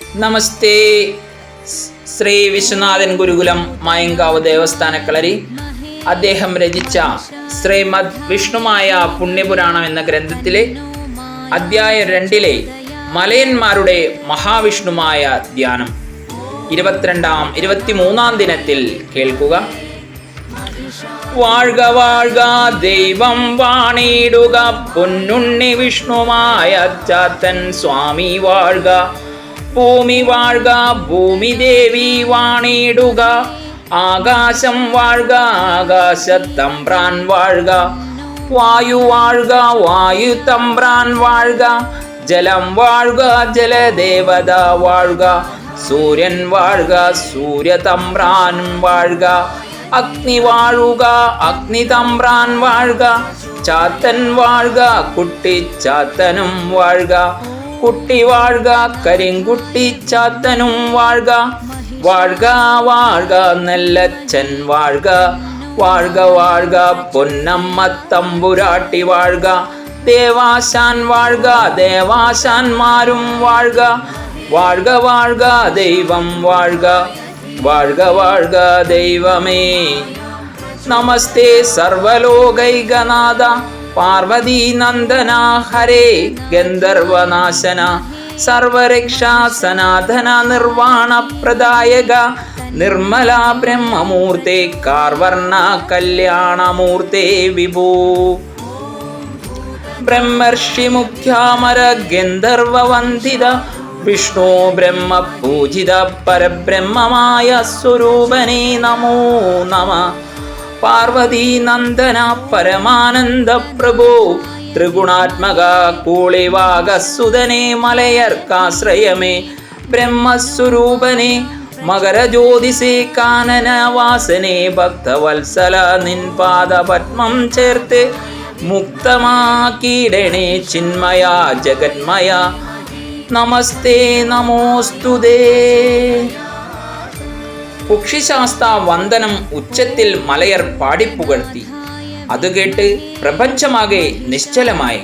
നമസ്തേ. ശ്രീ വിശ്വനാഥൻ ഗുരുകുലം മായങ്കാവ് ദേവസ്ഥാനക്കളരി അദ്ദേഹം രചിച്ച ശ്രീമദ് വിഷ്ണുമായ പുണ്യപുരാണം എന്ന ഗ്രന്ഥത്തിലെ അധ്യായം 2 മലയന്മാരുടെ മഹാവിഷ്ണുമായ ധ്യാനം 23-ാം ദിനത്തിൽ കേൾക്കുക. വാഴ്ക വാഴ്ക ദൈവം വാണിടുക, പൊന്നുണ്ണി വിഷ്ണുമായ ചാത്തൻ സ്വാമി വാഴ്ക. ഭൂമി വാഴ്ക ഭൂമി ദേവി വാണിടുക, ആകാശം വാഴ്ക ആകാശത്തമ്പ്രാൻ വാഴ്ക. വായു വാഴ്ക വായു തമ്പ്രാൻ വാഴ്ക, ജലം വാഴ്ക ജലദേവത വാഴ്ക. സൂര്യൻ വാഴ്ക സൂര്യതമ്പ്രാൻ വാഴ്ക, അഗ്നി വാഴുക അഗ്നി തമ്പ്രാൻ വാഴ്ക. ചാത്തൻ വാഴ്ക കുട്ടി ചാത്തനും വാഴ്ക, കുട്ടി വാഴ്ക കരിങ്കുട്ടി ചാത്തനും വാഴ്ക. വാഴ്ക വാഴ്ക നെല്ലച്ചൻ വാഴ്ക, വാഴ്ക വാഴ്ക പൊന്നമ്മ തമ്പുരാട്ടി വാഴ്ക. ദേവാശാൻ വാഴ്ക ദേവാശാന്മാരും വാഴ്ക, വാഴ്ക വാഴ്ക ദൈവം വാഴ്ക, വാഴ്ക വാഴ്ക ദൈവമേ. നമസ്തേ സർവലോകൈകനാഥ പാർവതീ നന്ദന ഹരേ ഗന്ധർവനാശന, സർവരക്ഷാ സനാതന നിർവാണ പ്രദായക. നിർമ്മല ബ്രഹ്മമൂർത്തേ കാർവർണ കല്യാണമൂർത്തേ വിഭൂ. ബ്രഹ്മർഷി മുഖ്യാമര ഗന്ധർവവന്ദിത, വിഷ്ണു ബ്രഹ്മ പൂജിത പരബ്രഹ്മമായ സ്വരൂപനേ നമോ നമ. പാർവതീ നന്ദന പരമാനന്ദ പ്രഭോ, ത്രിഗുണാത്മക കൂളിവാകസുതനേ മലയർക്കാശ്രയമേ. ബ്രഹ്മസ്വരൂപനേ മകരജ്യോതിസേ കാനനവാസനേ, ഭക്തവത്സല നിൻ പാദപത്മം ചേർത്ത് മുക്തമാക്കിയിടണേ ചിന്മയ ജഗന്മയ. നമസ്തേ നമോസ്തുതേ. പക്ഷിശാസ്ത്ര വന്ദനം ഉച്ചത്തിൽ മലയർ പാടിപ്പുകഴ്ത്തി. അത് കേട്ട് പ്രപഞ്ചമാകെ നിശ്ചലമായി.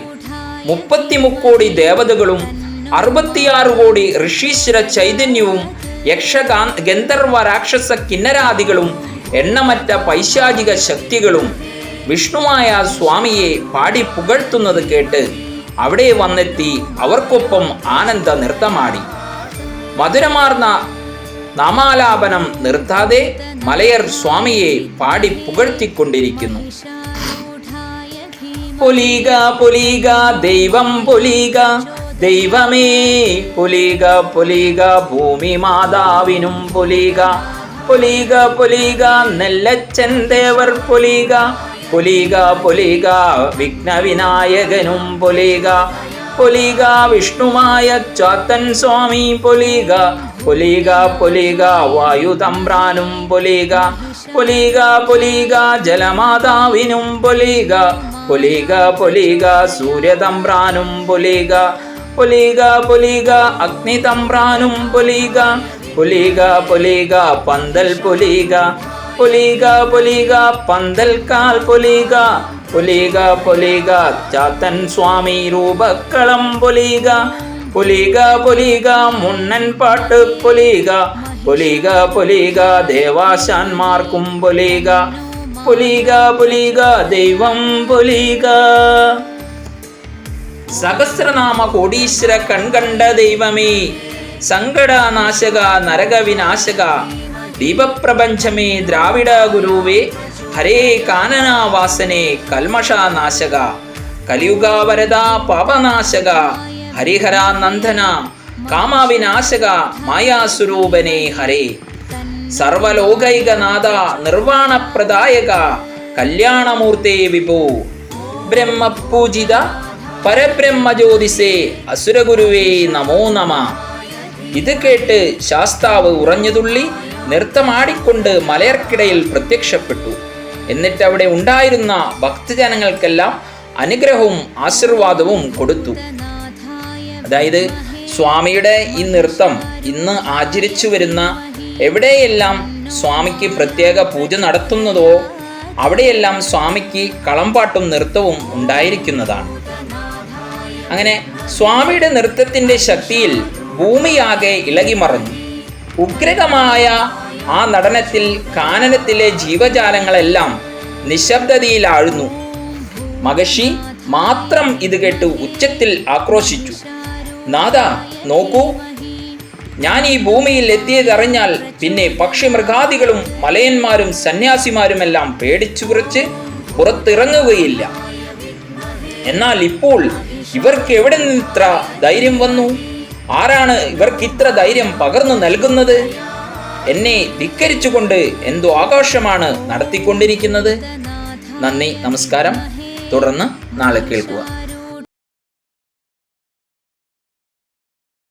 33 കോടി ദേവതകളും 66 കോടി ഋഷീശ്വര ചൈതന്യവും ഗന്ധർവ രാക്ഷസ കിന്നരാദികളും എണ്ണമറ്റ പൈശാചിക ശക്തികളും വിഷ്ണുമായ സ്വാമിയെ പാടി പുകഴ്ത്തുന്നത് കേട്ട് അവിടെ വന്നെത്തി അവർക്കൊപ്പം ആനന്ദ നൃത്തമാടി. മധുരമാർന്ന നാമാലാപനം നിർത്താതെ മലയർ സ്വാമിയെ പാടി പുകഴ്ത്തിക്കൊണ്ടിരിക്കുന്നു. പൊലീക പൊലീക ദൈവം പൊലീക, ദൈവമേ പൊലീക പൊലീക ഭൂമി മാതാവിനും പൊലീക. പൊലീക പൊലീക നെല്ലച്ചൻ ദേവർ പൊലീക, പൊലീക പൊലീക വിഘ്നവിനായകനും പൊലീക. പൊലീക വിഷ്ണുമായ ചാത്തൻ സ്വാമി പൊലീക, പൊലീക പൊലീക വായുതമ്പ്രാനും പൊലീക. പൊലീക പൊലീക ജലമാതാവിനും പൊലീക, പൊലീക പൊലീക സൂര്യതമ്പ്രാനും പൊലീക. പൊലീക പൊലീക അഗ്നിതമ്പ്രാനും പൊലീക, പൊലീക പൊലീക പന്തൽ പൊലീക. പൊലീക പൊലീക പന്തൽക്കാൽ പൊലീക, പൊലീക പൊലീക ചാത്തൻ സ്വാമി രൂപക്കളം പൊലീക. പൊലീക പൊലീക മുണ്ണൻ പാട്ട് പൊലീക, പൊലീക പൊലീക ദേവാശാന്മാർക്കും പൊലീക. പൊലീക പൊലീക ദൈവം പൊലീക. സഹസ്രനാമ കോടീശ്വര കൺകണ്ട ദൈവമേ, സങ്കടനാശക നരകവിനാശക, ദീപപ്രപഞ്ചമേ ദ്രാവിഡ ഗുരുവേ. ഹരേ കാനനവാസനേ കൽമഷനാശക, കലിയുഗവരദ പാപനാശക. ഹരിഹര നന്ദന കാമവിനാശക, മായാസ്വരൂപനേ ഹരേ. സർവലോകൈകനാഥ നിർവാണപ്രദായക, കല്യാണമൂർത്തേ വിഭോ. ബ്രഹ്മപൂജിത പരബ്രഹ്മജ്യോതിസേ അസുരഗുരുവേ നമോ നമ. ഇത് കേട്ട് ശാസ്താവ് ഉറഞ്ഞുതുള്ളി നൃത്തമാടിക്കൊണ്ട് മലയർക്കിടയിൽ പ്രത്യക്ഷപ്പെട്ടു. എന്നിട്ട് അവിടെ ഉണ്ടായിരുന്ന ഭക്തജനങ്ങൾക്കെല്ലാം അനുഗ്രഹവും ആശീർവാദവും കൊടുത്തു. അതായത് സ്വാമിയുടെ ഈ നൃത്തം ഇന്ന് ആചരിച്ചു വരുന്ന എവിടെയെല്ലാം സ്വാമിക്ക് പ്രത്യേക പൂജ നടത്തുന്നതോ അവിടെയെല്ലാം സ്വാമിക്ക് കളംപാട്ടും നൃത്തവും ഉണ്ടായിരിക്കുന്നതാണ്. അങ്ങനെ സ്വാമിയുടെ നൃത്തത്തിൻ്റെ ശക്തിയിൽ ഭൂമിയാകെ ഇളകിമറഞ്ഞു. ഉഗ്രകമായ ആ നടനത്തിൽ കാനനത്തിലെ ജീവജാലങ്ങളെല്ലാം നിശബ്ദതയിലാഴ്ന്നു. മഹർഷി മാത്രം ഇത് കേട്ട് ഉച്ചത്തിൽ ആക്രോശിച്ചു. നാഥ, നോക്കൂ, ഞാൻ ഈ ഭൂമിയിൽ എത്തിയതറിഞ്ഞാൽ പിന്നെ പക്ഷിമൃഗാദികളും മലയന്മാരും സന്യാസിമാരുമെല്ലാം പേടിച്ചു വിറച്ച് പുറത്തിറങ്ങുകയില്ല. എന്നാൽ ഇപ്പോൾ ഇവർക്ക് എവിടെ നിന്ന് ഇത്ര ധൈര്യം വന്നു? ആരാണ് ഇവർക്ക് ഇത്ര ധൈര്യം പകർന്നു നൽകുന്നത്? എന്നെ ധിക്കരിച്ചുകൊണ്ട് എന്തോ ആഘോഷമാണ് നടത്തിക്കൊണ്ടിരിക്കുന്നത്. നന്ദി, നമസ്കാരം. തുടർന്ന് നാളെ കേൾക്കുക.